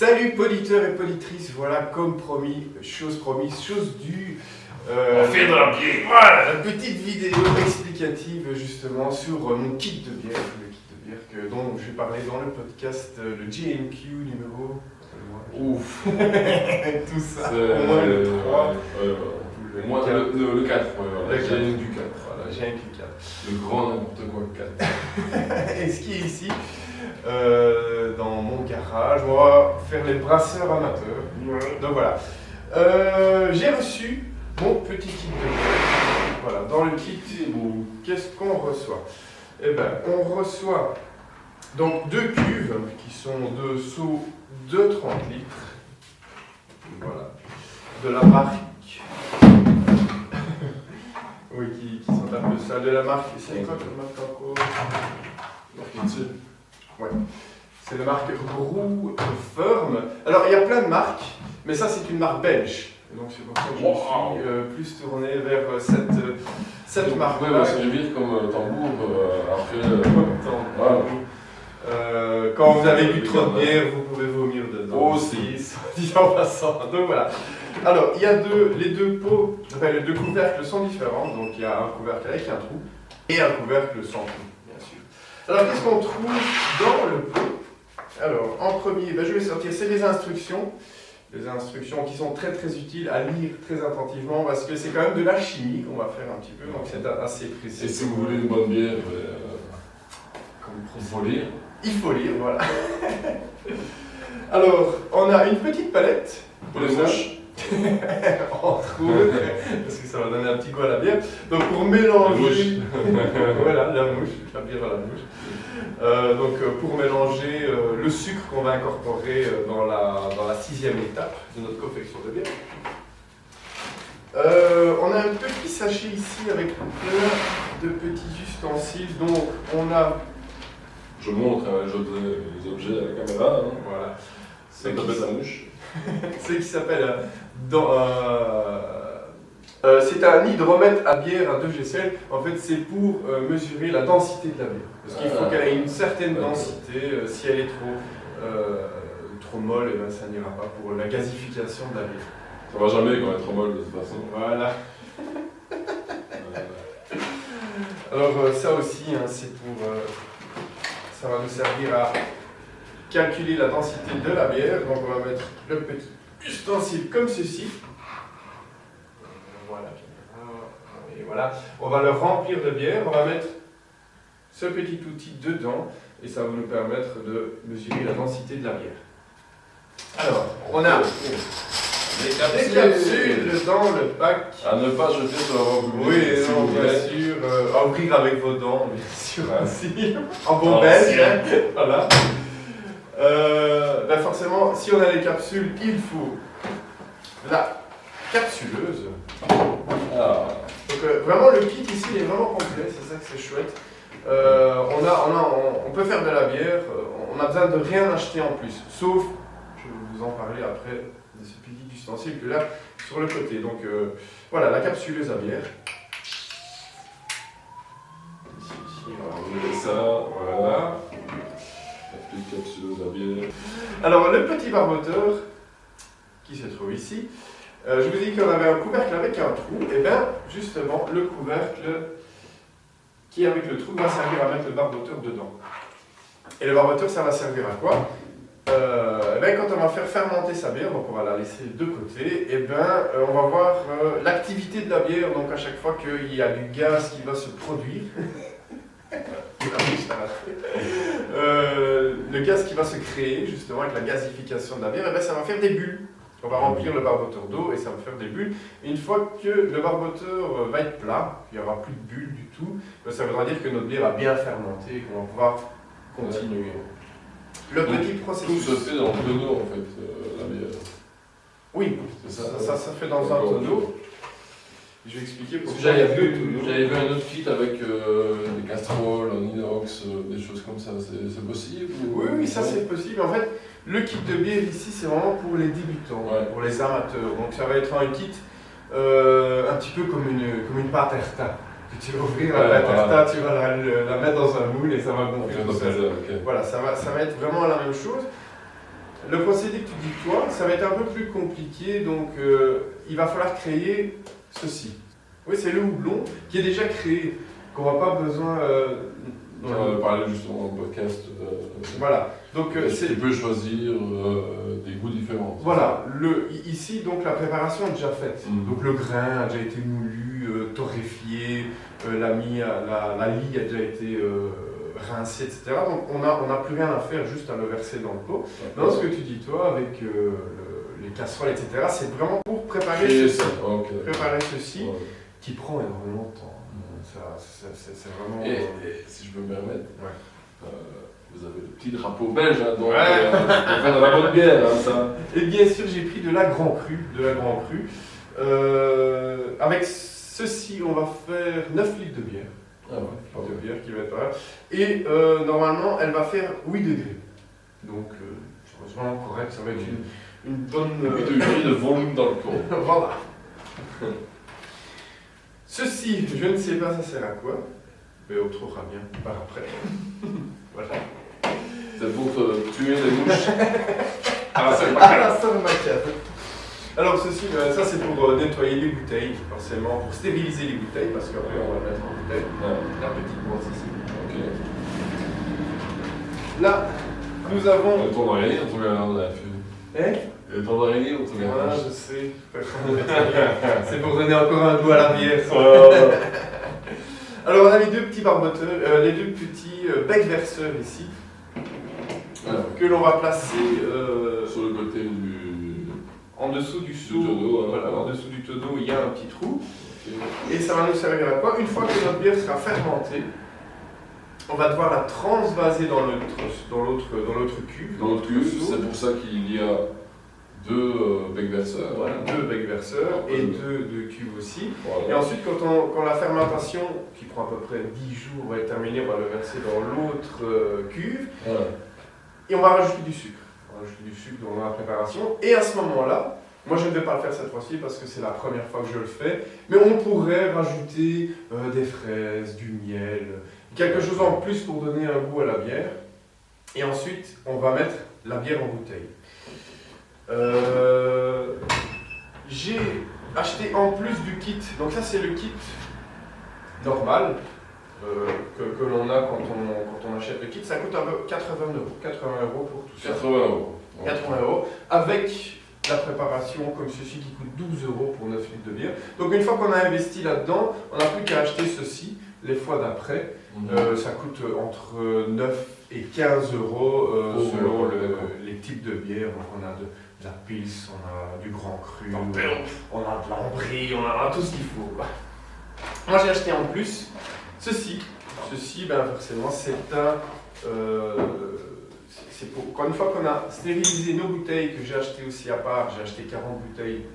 Salut poditeurs et poditrices, voilà comme promis, chose promise, chose due. On fait de la bière. Voilà, la petite vidéo explicative justement sur mon kit de bière, le kit de bière dont je vais parler dans le podcast, le GNQ numéro... Ouf. Tout ça, au moins le 3. Au moins le 4, Le GNQ 4. Voilà, GNQ 4. Le grand n'importe quoi 4. Et ce qui est ici, dans mon garage, on va faire les brasseurs amateurs. Donc voilà. J'ai reçu mon petit kit de bière. Voilà, dans le kit, qu'est-ce qu'on reçoit? Eh bien, on reçoit donc 2 cuves qui sont 2 seaux de 30 litres. Voilà. De la marque. Oui, qui sont un peu ça. De la marque. C'est quoi cette marque encore? Ouais. C'est la marque Brou Firm. Alors, il y a plein de marques, mais ça, c'est une marque belge. Donc, c'est pour ça que je suis plus tourné vers cette marque-là. Oui, parce que je vire comme tambour après. Voilà. Quand vous avez bu trop de bière, vous pouvez vomir dedans. Aussi. Dit en passant. Donc, voilà. Alors, il y a les deux pots, enfin, les 2 couvercles sont différents. Donc, il y a un couvercle avec un trou et un couvercle sans trou, bien sûr. Alors, qu'est-ce qu'on trouve dans le pot? Alors, en premier, je vais sortir, c'est les instructions. Les instructions qui sont très très utiles à lire très attentivement parce que c'est quand même de la chimie qu'on va faire un petit peu, donc c'est assez précis. Et si vous voulez une bonne bière, il faut lire. Il faut lire, voilà. Alors, on a une petite palette. Pour les mouches. Entre autres, parce que ça va donner un petit goût à la bière. Donc pour mélanger, voilà, la mouche, la bière à la mouche. Donc pour mélanger le sucre qu'on va incorporer dans la 6e étape de notre confection de bière. On a un petit sachet ici avec plein de petits ustensiles. Donc on a... Je montre les objets à la caméra. Hein. Voilà. C'est une tapette à mouche. Ce qui s'appelle c'est un hydromètre à bière à 2G. En fait, c'est pour mesurer la densité de la bière. Parce qu'il faut qu'elle ait une certaine densité. Si elle est trop molle, eh ben, ça n'ira pas pour la gasification de la bière. Ça va jamais quand elle est trop molle de toute façon. Voilà. Alors ça aussi, hein, c'est pour... ça va nous servir à calculer la densité de la bière. Donc on va mettre le petit ustensile comme ceci. Voilà. Et voilà. On va le remplir de bière. On va mettre ce petit outil dedans et ça va nous permettre de mesurer la densité de la bière. Alors, on a des capsules dans le pack. À ne pas jeter sur la voie publique. Oui, si non, vous bien voulez. sûr. À ouvrir avec vos dents, bien sûr. Ainsi, en bon belge. Voilà. Ben forcément, si on a les capsules, il faut la capsuleuse. Ah. Donc vraiment le kit ici il est vraiment complet, c'est ça que c'est chouette. On peut faire de la bière, on a besoin de rien acheter en plus, sauf, je vais vous en parler après, de ce petit ustensile que là sur le côté. Donc voilà, la capsuleuse à bière. Ici, On met ça, voilà. La petite capsuleuse à bière. Alors le petit barboteur qui se trouve ici, je vous ai dit qu'on avait un couvercle avec un trou, et bien justement le couvercle qui est avec le trou va servir à mettre le barboteur dedans. Et le barboteur ça va servir à quoi? Quand on va faire fermenter sa bière, donc on va la laisser de côté, et on va voir l'activité de la bière, donc à chaque fois qu'il y a du gaz qui va se produire. Le gaz qui va se créer justement avec la gazification de la bière, ça va faire des bulles. On va remplir le barboteur d'eau et ça va faire des bulles. Et une fois que le barboteur va être plat, il n'y aura plus de bulles du tout, ça voudra dire que notre bière a bien fermenté et qu'on va pouvoir continuer. Le petit processus. Tout se fait dans le tonneau en fait, la bière. Oui, C'est ça se fait dans un tonneau. Je vais expliquer Parce pourquoi. que j'avais vu un autre kit avec des casseroles en inox, des choses comme ça, c'est possible Oui, ça c'est possible. En fait, le kit de bière ici, c'est vraiment pour les débutants, pour les amateurs. Donc ça va être un kit un petit peu comme une pâte à tartare. Tu vas ouvrir la pâte à tartare, tu vas la mettre dans un moule et ça va gonfler. Voilà, Voilà, ça va être vraiment la même chose. le procédé que tu dis toi, ça va être un peu plus compliqué, donc il va falloir créer ceci. Oui, c'est le houblon qui est déjà créé, qu'on va pas besoin... On va parler justement dans le podcast. Voilà. Donc, tu peux choisir des goûts différents. Voilà. Ici, donc, la préparation est déjà faite. Donc, le grain a déjà été moulu, torréfié, la lie a déjà été rincée, etc. Donc, on n'a plus rien à faire, juste à le verser dans le pot. Dans ce que tu dis, toi, avec les casseroles, etc., c'est vraiment pour préparer ceci. Préparer ceci, qui prend énormément de temps. C'est vraiment... Et si je peux me permettre, vous avez le petit drapeau belge, hein, donc on fait de la bonne bière. Hein, ça. Et bien sûr, j'ai pris de la Grand Cru. Avec ceci, on va faire 9 litres de bière. Ah ouais, de bière qui va être pas mal. Et normalement, elle va faire 8 degrés. Donc, c'est vraiment correct, ça va être une bonne... 8 degrés de volume dans le pot. Voilà. Ceci, je ne sais pas ça sert à quoi, mais on trouvera bien par après. Voilà. C'est pour tuer les mouches. À la Saint-Macade. Alors ceci, ça c'est pour nettoyer les bouteilles, forcément, pour stériliser les bouteilles, parce qu'après on va le mettre en bouteille. La petite boîte ici. Ok. Là, nous avons... Le tour d'araignée, on trouve la feuille. Le tour d'araignée, on trouve la je sais. C'est pour donner encore un goût à la bière. Alors on a les deux petits barboteurs, les deux petits becs verseurs ici, que l'on va placer sur le côté du... En dessous du seau, tonneau, voilà, en dessous du tonneau, il y a un petit trou. Et ça va nous servir à quoi? Une fois que notre bière sera fermentée, on va devoir la transvaser dans l'autre cuve. Dans l'autre cuve, c'est pour ça qu'il y a deux becs verseurs. Voilà, deux becs verseurs et deux cuves aussi. Voilà. Et ensuite, quand la fermentation, qui prend à peu près 10 jours, va être terminée, on va le verser dans l'autre cuve. Voilà. Et on va rajouter du sucre. On va rajouter du sucre dans la préparation. Et à ce moment-là, moi je ne vais pas le faire cette fois-ci parce que c'est la première fois que je le fais, mais on pourrait rajouter des fraises, du miel, quelque chose en plus pour donner un goût à la bière. Et ensuite, on va mettre la bière en bouteille. J'ai acheté en plus du kit, donc ça c'est le kit normal que l'on a quand on achète le kit, ça coûte 80 € pour tout ça. 80 €, avec la préparation comme ceci qui coûte 12 € pour 9 litres de bière. Donc une fois qu'on a investi là-dedans, on n'a plus qu'à acheter ceci les fois d'après. Ça coûte entre 9 et 15 € selon les types de bière. Donc on a de la Pils, on a du Grand Cru, on a de l'Ambry, on a tout ce qu'il faut. Moi j'ai acheté en plus ceci. Ceci, ben forcément, c'est pour une fois qu'on a stérilisé nos bouteilles, que j'ai acheté aussi à part, j'ai acheté 40 bouteilles.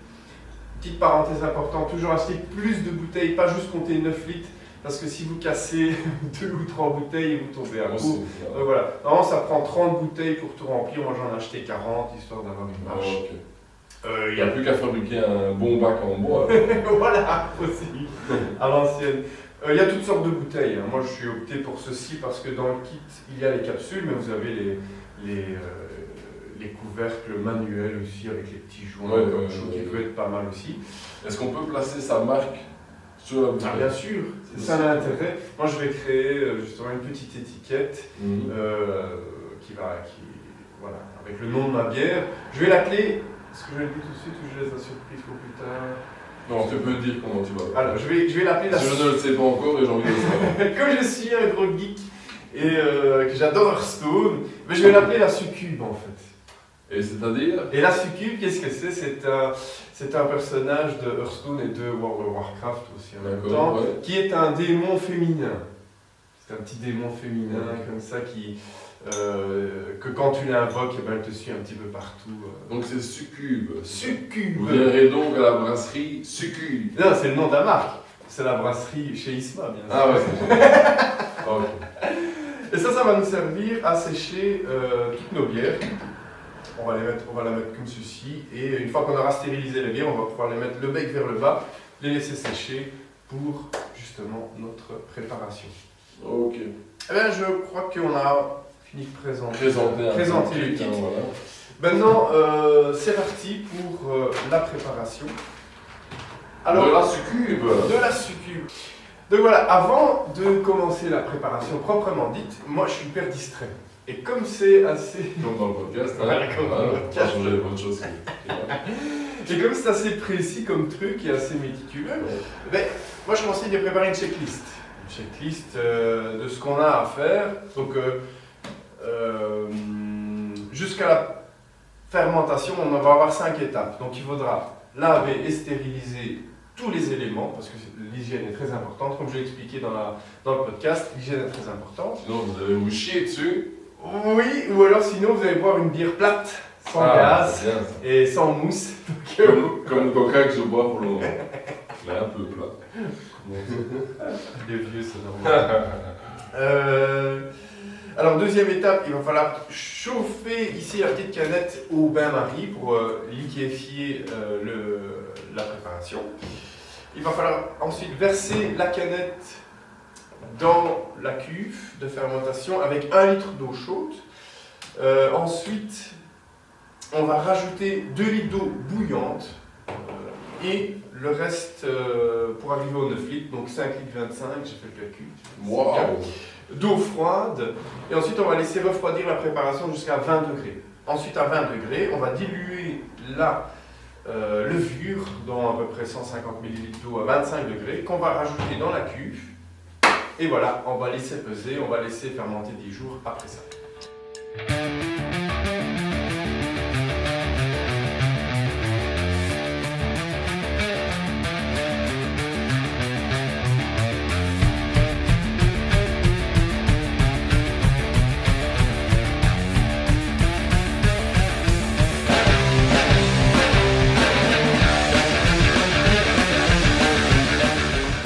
Petite parenthèse importante, toujours acheter plus de bouteilles, pas juste compter 9 litres, parce que si vous cassez 2 ou 3 bouteilles, vous tombez à bout. Donc voilà, normalement ça prend 30 bouteilles pour tout remplir, moi j'en ai acheté 40, histoire d'avoir une marche. Il n'y a plus qu'à fabriquer un bon bac en bois. Voilà, aussi, à l'ancienne. Il y a toutes sortes de bouteilles. Moi, je suis opté pour ceci parce que dans le kit, il y a les capsules, mais vous avez les couvercles manuels aussi avec les petits joints qui peuvent être pas mal aussi. Est-ce qu'on peut placer sa marque sur la bouteille? Bien sûr, c'est ça l'intérêt. Moi, je vais créer justement une petite étiquette voilà, avec le nom de ma bière. Je vais l'appeler. Est-ce que je le dis tout de suite ou je laisse la surprise pour plus tard? Non, tu peux dire comment tu vas. Alors, je vais l'appeler je ne le sais pas encore et j'ai envie de le savoir. Comme je suis un gros geek et que j'adore Hearthstone, mais je vais l'appeler la succube en fait. Et c'est-à-dire? Et la succube, qu'est-ce que c'est? C'est un personnage de Hearthstone et de World of Warcraft aussi en même temps, qui est un démon féminin. C'est un petit démon féminin comme ça que quand tu l'invoques, elle te suit un petit peu partout. Donc c'est Succube. Succube. Vous viendrez donc à la brasserie Succube. Non, c'est le nom de la marque. C'est la brasserie chez Isma, bien sûr. Ah ouais, c'est okay. Et ça va nous servir à sécher toutes nos bières. On va la mettre comme ceci. Et une fois qu'on aura stérilisé les bières, on va pouvoir les mettre le bec vers le bas, les laisser sécher pour justement notre préparation. Ok. Eh bien, je crois qu'on a fini de présenter le kit. Voilà. Maintenant, c'est parti pour la préparation. Alors, de la succube. De la succube. Donc voilà, avant de commencer la préparation proprement dite, moi je suis hyper distrait. Et comme c'est assez... Comme dans le podcast, hein. Voilà, comme dans le podcast. Pas changer les bonnes choses. Et comme c'est assez précis comme truc et assez méticuleux, ben, moi je conseille de préparer une checklist. Une checklist de ce qu'on a à faire. Donc jusqu'à la fermentation, on va avoir 5 étapes. Donc il faudra laver et stériliser tous les éléments, parce que l'hygiène est très importante. Comme je l'ai expliqué dans le podcast, l'hygiène est très importante. Sinon, vous allez vous chier dessus. Oui, ou alors sinon vous allez boire une bière plate, sans gaz bien, ça. et sans mousse. Comme le coca que je bois pour le moment. Il est un peu plat. Les vieux, c'est normal. Alors, deuxième étape, il va falloir chauffer ici la petite canette au bain-marie pour liquéfier la préparation. Il va falloir ensuite verser la canette dans la cuve de fermentation avec 1 litre d'eau chaude. Ensuite, on va rajouter 2 litres d'eau bouillante et le reste pour arriver aux 9 litres, donc 5 litres 25, j'ai fait le calcul. Wow. D'eau froide, et ensuite on va laisser refroidir la préparation jusqu'à 20 degrés. Ensuite à 20 degrés, on va diluer la levure dans à peu près 150 ml d'eau à 25 degrés qu'on va rajouter dans la cuve. Et voilà, on va laisser peser, on va laisser fermenter 10 jours après ça.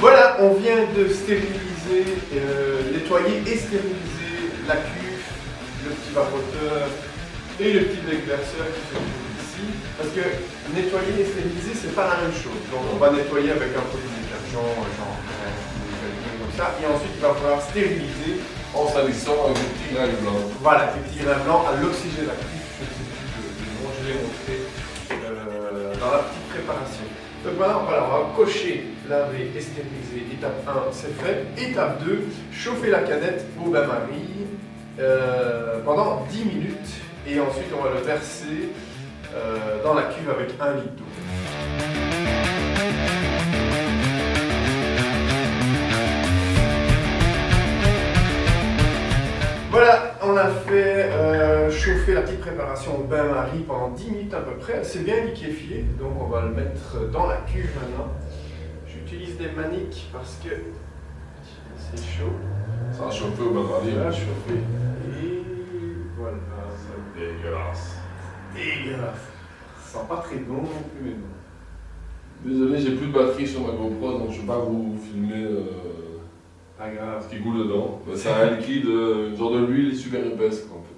Voilà, on vient de stériliser, nettoyer et stériliser la cuve, le petit vapoteur et le petit déglaceur qui se trouve ici. Parce que nettoyer et stériliser, c'est pas la même chose. Donc on va nettoyer avec un produit détergent, genre comme ça, et ensuite il va falloir stériliser En salissant avec des petits grains blancs. Voilà, des petits grains blancs à l'oxygène actif, je ne sais plus le nom, je l'ai montré dans la petite préparation. Donc maintenant, voilà, on va cocher, laver et stériliser. Étape 1, c'est fait. Étape 2, chauffer la canette au bain-marie pendant 10 minutes. Et ensuite, on va le verser dans la cuve avec 1 litre d'eau. Voilà, on a fait chauffer la petite préparation au bain-marie pendant 10 minutes à peu près. C'est bien liquéfié, donc on va le mettre dans la cuve maintenant. J'utilise des maniques parce que c'est chaud. Ça a chauffé au bain-marie. Ça a chauffé. Et voilà. C'est dégueulasse. Dégueulasse. Ça sent pas très bon non plus, mais bon. Désolé, j'ai plus de batterie sur ma GoPro, donc je ne vais pas vous filmer Pas grave. ce qui coule dedans. Mais c'est un liquide, une genre de l'huile super épaisse, quoi, un peu.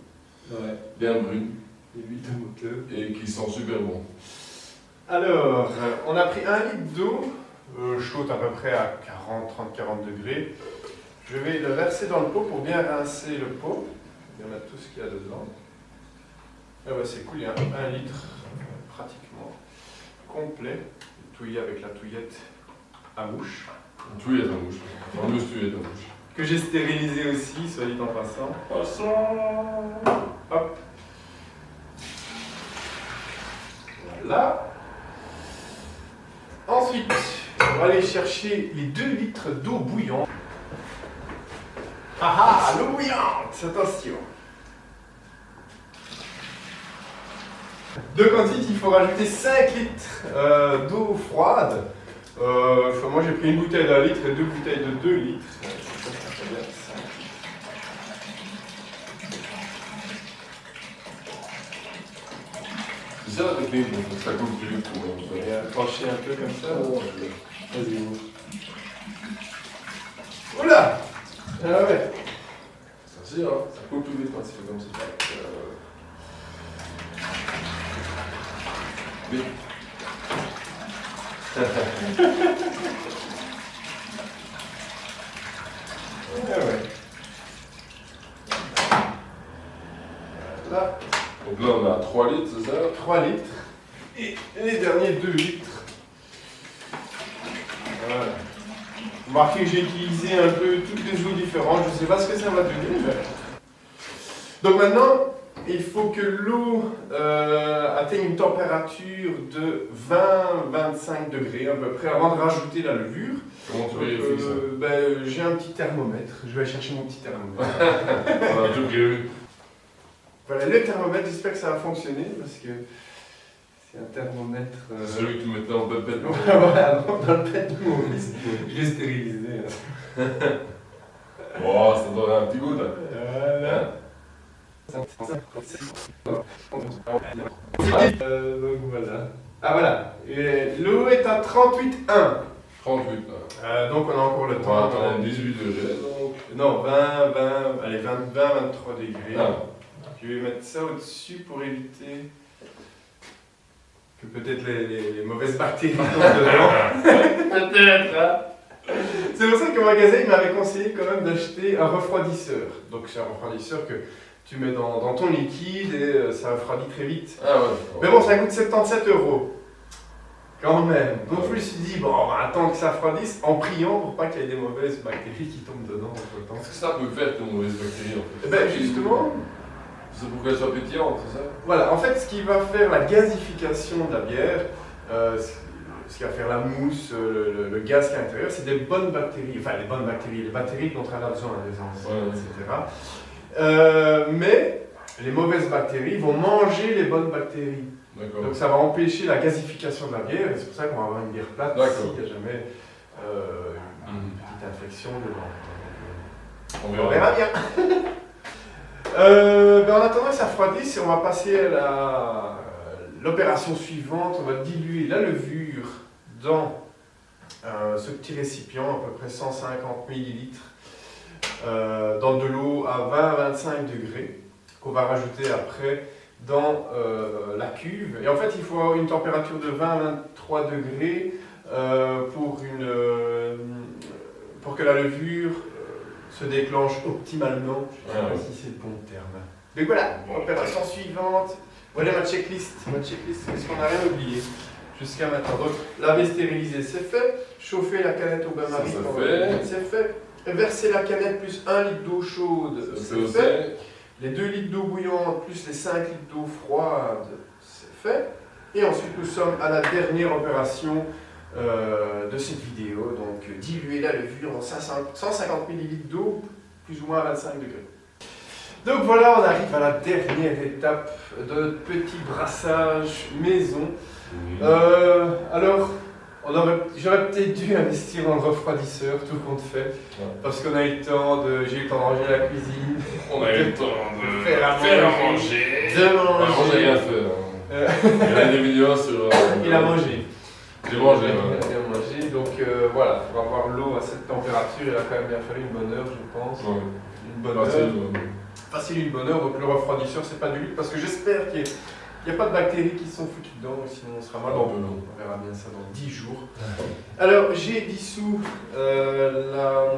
Ouais. Bien brune. Et l'huile de moteur. Et qui sent super bon. Alors, on a pris 1 litre d'eau, chaude à peu près à 30-40 degrés. Je vais le verser dans le pot pour bien rincer le pot. Bien mettre tout ce qu'il y a dedans. Ah ouais, c'est cool, il y a 1 litre pratiquement complet. Touillé avec la touillette à mouche. Une touillette à mouche. En plus, touillette à mouche. Que j'ai stérilisé aussi, soit dit en passant. Hop. Voilà. Ensuite, on va aller chercher les 2 litres d'eau bouillante. Ah ah, l'eau bouillante, attention. Donc ensuite, il faut rajouter 5 litres d'eau froide. Moi j'ai pris une bouteille d'1 litre et 2 bouteilles de 2 litres. C'est ça la technique, donc ça coule plus vite pour moi. Et pencher un peu comme ça. Oh, Vas-y, ouvre. Oula! Ah ouais. ça c'est, hein, ça coule plus vite quand c'est fait comme ça. Vite. Ah ouais. Là. Donc là on a 3 3 litres, c'est ça? 3 litres. Et les derniers 2 litres. Voilà. Remarquez que j'ai utilisé un peu toutes les eaux différentes, je ne sais pas ce que ça va donner. Donc maintenant, il faut que l'eau atteigne une température de 20-25 degrés à peu près avant de rajouter la levure. Comment tu vérifies ça? J'ai un petit thermomètre, je vais aller chercher mon petit thermomètre. On a tout prévu. Voilà, le thermomètre, j'espère que ça va fonctionner parce que c'est un thermomètre. C'est celui que tu mettais en pépette. Voilà, dans le pet de mon fils, je l'ai stérilisé. Oh, ça donne un petit goût là. Voilà. Donc voilà. Ah voilà, l'eau est à 38,1. 38 là. Donc on a encore le On temps. va attendre 18 degrés donc. Non, 20, allez, 23 degrés. Ah. Je vais mettre ça au-dessus pour éviter que peut-être les mauvaises bactéries tombent dedans. Peut-être, hein. C'est pour ça qu'au magasin, il m'avait conseillé quand même d'acheter un refroidisseur. Donc c'est un refroidisseur que tu mets dans ton liquide et ça refroidit très vite. Ah ouais. Mais bon, ça coûte 77 €. Quand même. Donc je me suis dit, bon, on va attendre que ça refroidisse en priant pour pas qu'il y ait des mauvaises bactéries qui tombent dedans entre temps. Qu'est-ce que ça peut faire tes mauvaises bactéries en fait? Eh ben justement, c'est pour qu'elles soient pétillantes, c'est ça? voilà, en fait, ce qui va faire la gazification de la bière, ce qui va faire la mousse, le gaz qui est à l'intérieur, c'est des bonnes bactéries, enfin les bonnes bactéries, les bactéries dont elle a besoin, les enzymes, etc. Mais les mauvaises bactéries vont manger les bonnes bactéries. Donc ça va empêcher la gazification de la bière, et c'est pour ça qu'on va avoir une bière plate s'il n'y a jamais une petite infection dedans. On On verra bien. En attendant que ça refroidisse, on va passer à l'opération suivante. On va diluer la levure dans ce petit récipient, à peu près 150 ml, dans de l'eau à 20-25 degrés, qu'on va rajouter après dans la cuve. Et en fait, il faut avoir une température de 20-23 degrés pour que la levure se déclenche optimalement. Je ne sais pas si c'est le bon terme. Donc voilà, opération suivante. Voilà ma checklist. Qu'est-ce qu'on n'a rien oublié jusqu'à maintenant? Donc, laver, stériliser, c'est fait. Chauffer la canette au bain-marie, c'est fait. Verser la canette plus 1 litre d'eau chaude, c'est fait. Les 2 litres d'eau bouillante plus les 5 litres d'eau froide, c'est fait. Et ensuite, nous sommes à la dernière opération de cette vidéo. Donc, diluer la levure en 150 ml d'eau, plus ou moins à 25 degrés. Donc voilà, on arrive à la dernière étape de notre petit brassage maison. Alors, j'aurais peut-être dû investir dans le refroidisseur, tout compte fait, parce qu'on a eu le temps j'ai eu le temps de ranger la cuisine. On a eu le temps de faire à manger, de manger. Moi, j'ai rien fait. Il y a des vidéos sur. Il a mangé. J'ai mangé. Il a bien mangé, donc voilà, pour avoir l'eau à cette température, il a quand même bien fallu une bonne heure, je pense. Ouais. Une bonne heure. Facile, une bonne heure, donc le refroidisseur, c'est pas du luxe, parce que j'espère qu'il n'y a pas de bactéries qui sont foutues dedans, sinon on sera mal. On verra bien ça dans 10 jours. Alors, j'ai dissous la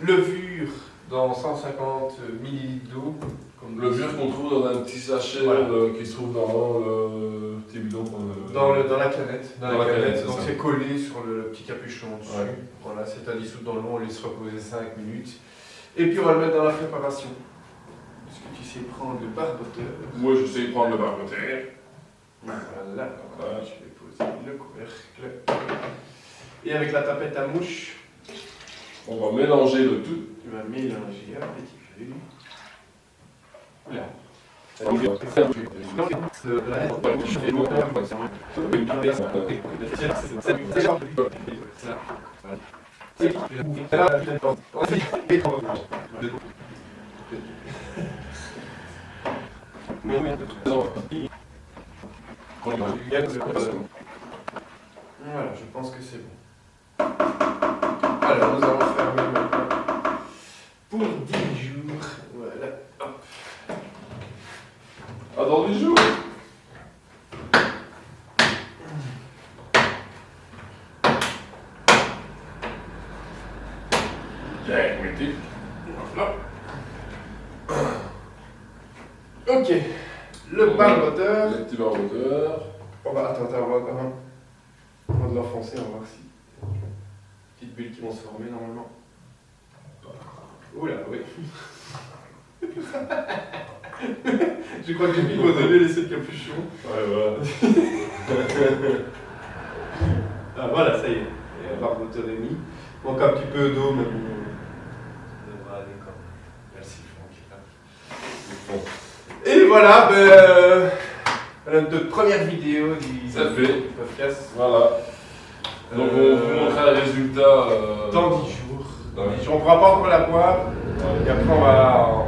levure dans 150 ml d'eau. Levure qu'on trouve dans un petit sachet qui se trouve dans le petit bidon. Dans la canette. Dans la canette, donc c'est collé sur le petit capuchon dessus. Ouais. Voilà, c'est à dissoudre dans l'eau, on laisse reposer 5 minutes. Et puis on va le mettre dans la préparation. Est-ce que tu sais prendre le barboteur? Moi je sais prendre le barboteur. Voilà, je vais poser le couvercle. Et avec la tapette à mouche, on va mélanger le tout. Tu vas mélanger un petit peu. Là. Voilà, je pense que c'est bon. Alors, nous allons fermer maintenant pour 10 jours. Voilà, hop. Ah, dans 10 jours? Ok, le barboteur. Le petit barboteur. Attends, avant de l'enfoncer, on va voir si. Petites bulles qui vont se former normalement. Oula, oui. Je crois que j'ai mis au donné laisser le capuchon. Ouais, voilà. Ah voilà, ça y est. Et le barboteur est mis. Manque un petit peu d'eau, mais bon. Ça devrait aller quand même. Merci Franck. Et voilà, voilà notre première vidéo du podcast. Voilà. Donc on vous montrera le résultat dans 10 jours. Dans 10 On ne pourra pas encore la boire. Et après on va.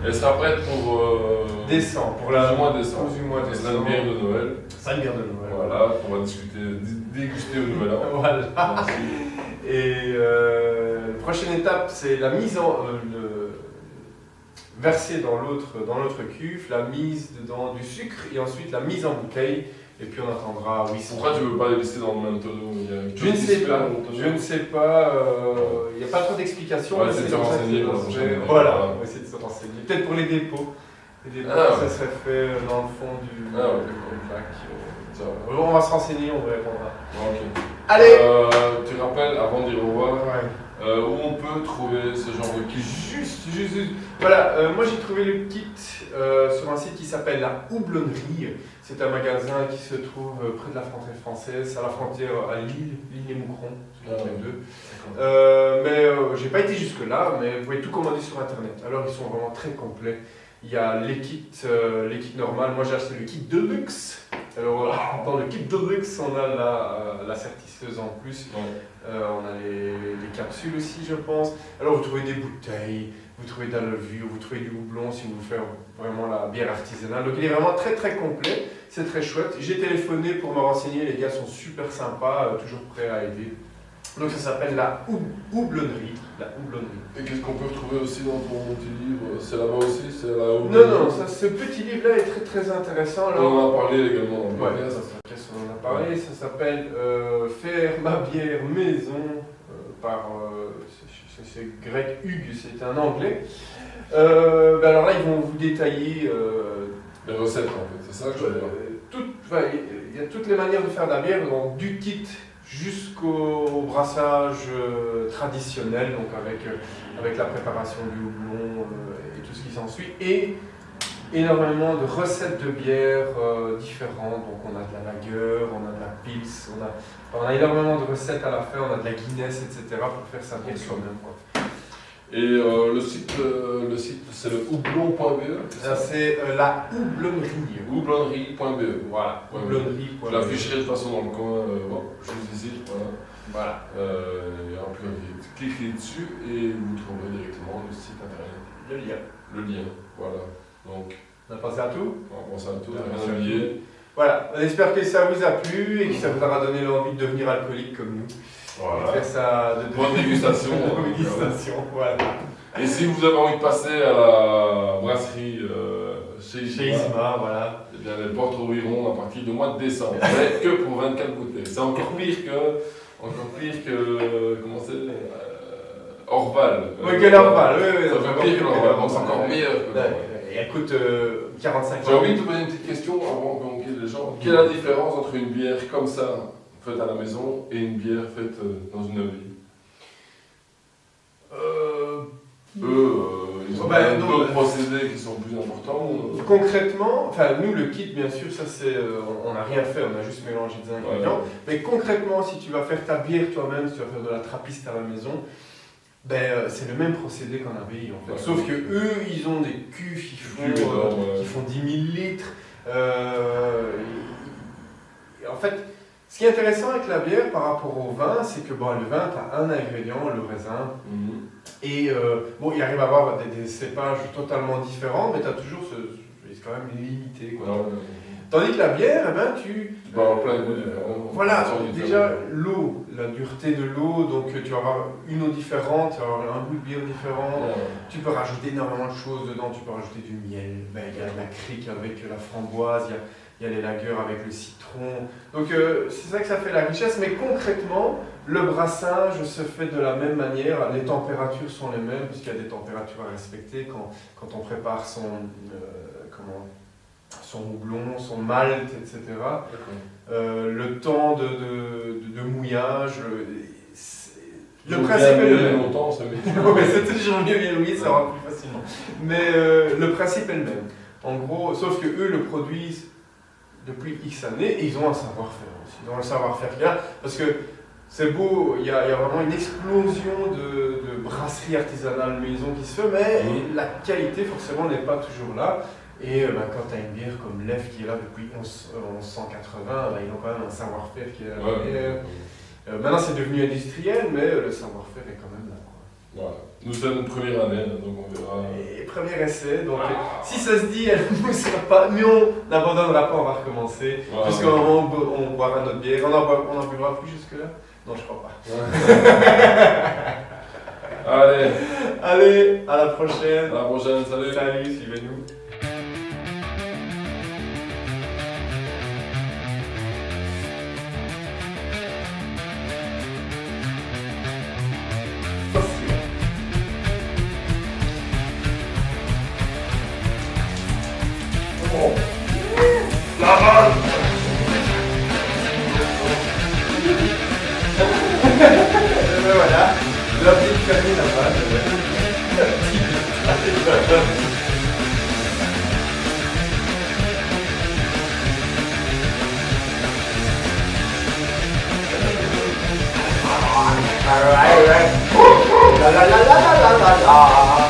Elle sera prête pour décembre. Pour le mois de décembre. C'est une bière de Noël. C'est une bière de Noël. Voilà, on va déguster au Nouvel An. Voilà. Et la prochaine étape, c'est la mise verser dans l'autre cuve, la mise dedans du sucre et ensuite la mise en bouteille. Et puis on attendra 800. Pourquoi tu ne veux pas les laisser dans le même tonneau? Je ne sais pas. Je ne sais pas. Il n'y a pas trop d'explications. On va essayer de se renseigner pour la prochaine. Voilà, on va essayer de se renseigner. Peut-être pour les dépôts. Les dépôts, ça serait fait dans le fond du bac. On va se renseigner, on vous répondra. Ok. Allez. Tu rappelles, avant de dire au revoir, où on peut trouver ce genre de kit? Juste. Voilà, moi j'ai trouvé le kit sur un site qui s'appelle La Houblonnerie. C'est un magasin qui se trouve près de la frontière française, à la frontière à Lille et Moucron, c'est les deux. Mais j'ai pas été jusque là, mais vous pouvez tout commander sur internet. Alors ils sont vraiment très complets. Il y a les kits normales. Moi j'ai acheté le kit Deluxe. Alors dans le kit Deluxe, on a la sertisseuse en plus. On a les capsules aussi, je pense. Alors vous trouvez des bouteilles, vous trouvez de la levure, vous trouvez du houblon si vous voulez faire vraiment la bière artisanale. Donc il est vraiment très très complet. C'est très chouette. J'ai téléphoné pour me renseigner. Les gars sont super sympas, toujours prêts à aider. Donc ça s'appelle la Houblonnerie. Et qu'est-ce qu'on peut retrouver aussi dans ton petit livre? C'est là-bas aussi? C'est la Non, ce petit livre-là est très très intéressant. Alors, on en a parlé également dans le podcast. On en a parlé. Ça s'appelle Faire ma bière maison par c'est grec Hugues, c'est un anglais. Alors là, ils vont vous détailler les recettes en fait, c'est ça que je veux dire. Il y a toutes les manières de faire de la bière, donc du kit jusqu'au brassage traditionnel, donc avec la préparation du houblon et tout ce qui s'ensuit, et énormément de recettes de bière différentes. Donc on a de la lager, on a de la pils, on a énormément de recettes à la fin, on a de la Guinness, etc. pour faire sa bière soi-même. Et le site c'est le houblon.be. C'est la houblonnerie. Houblonnerie.be. Voilà. Houblonnerie.be. Je l'afficherai de toute façon dans le coin, juste ici. Voilà. Et après, cliquez dessus et vous trouverez directement le site internet. Le lien, voilà. Donc, on a pensé à tout. On a pensé à tout, on a rien oublié. Voilà, on espère que ça vous a plu et que ça vous aura donné l'envie de devenir alcoolique comme nous. Voilà. Faire ça bonne dégustation. Voilà. Et si vous avez envie de passer à la brasserie chez Isma, voilà. Eh bien, les portes ouvriront à partir du mois de décembre. Mais que pour 24 bouteilles. C'est encore pire que comment c'est Orval. Oui, quel Orval, oui. Ça fait pire que l'Orval, donc c'est encore meilleur. Et elle coûte 45 €. J'ai envie de te poser une petite question avant qu'on quitte les gens. Quelle est la différence entre une bière comme ça, faite à la maison, et une bière faite dans une abbaye? Ils ont d'autres procédés qui sont plus importants. Concrètement, enfin nous le kit bien sûr, ça c'est, on n'a rien fait, on a juste mélangé des ingrédients. Mais concrètement, si tu vas faire ta bière toi-même, si tu vas faire de la trappiste à la maison, c'est le même procédé qu'en abbaye en fait. Sauf que eux, ils ont des cuves qui font 10 000 litres. En fait, ce qui est intéressant avec la bière par rapport au vin, c'est que le vin, tu as un ingrédient, le raisin. Et il arrive à avoir des cépages totalement différents, mais tu as toujours c'est quand même limité. Quoi. Tandis que la bière, tu vas avoir plein de goûts différents. Voilà, déjà l'eau, la dureté de l'eau, donc tu vas avoir une eau différente, tu vas avoir un goût de bière différent. Tu peux rajouter énormément de choses dedans, tu peux rajouter du miel, il y a la crique avec la framboise, il y a les lagers avec le citron. Donc c'est ça que ça fait la richesse, mais concrètement, le brassage se fait de la même manière, les températures sont les mêmes, puisqu'il y a des températures à respecter quand on prépare son houblon, son malt, etc. D'accord. Le temps de mouillage. Le Toujours principe bien est le mûri même. longtemps, ça met. Ouais, c'est toujours mieux bien mouillé, ça va plus facilement. Mais le principe est le même. En gros, sauf que eux le produisent depuis X années et ils ont un savoir-faire aussi. Ils ont un savoir-faire qu'il y a, parce que c'est beau, il y a vraiment une explosion de brasseries artisanales maison qui se fait, mais la qualité forcément n'est pas toujours là. Et quand tu as une bière comme l'EF qui est là depuis 1180, ils ont quand même un savoir-faire qui est là. Ouais. Maintenant c'est devenu industriel, mais le savoir-faire est quand même là. Voilà. Nous, c'est notre première année, donc on verra. Et premier essai, donc si ça se dit, elle ne moussera pas, mais on n'abandonnera pas, on va recommencer. Voilà. Jusqu'à un moment où on boira notre bière. On n'en buvra plus jusque-là? Non, je crois pas. Allez, Allez, à la prochaine. à la prochaine, salut. Salut, suivez-nous. Voilà, la petite famille là-bas. All right. La la la la la la la la.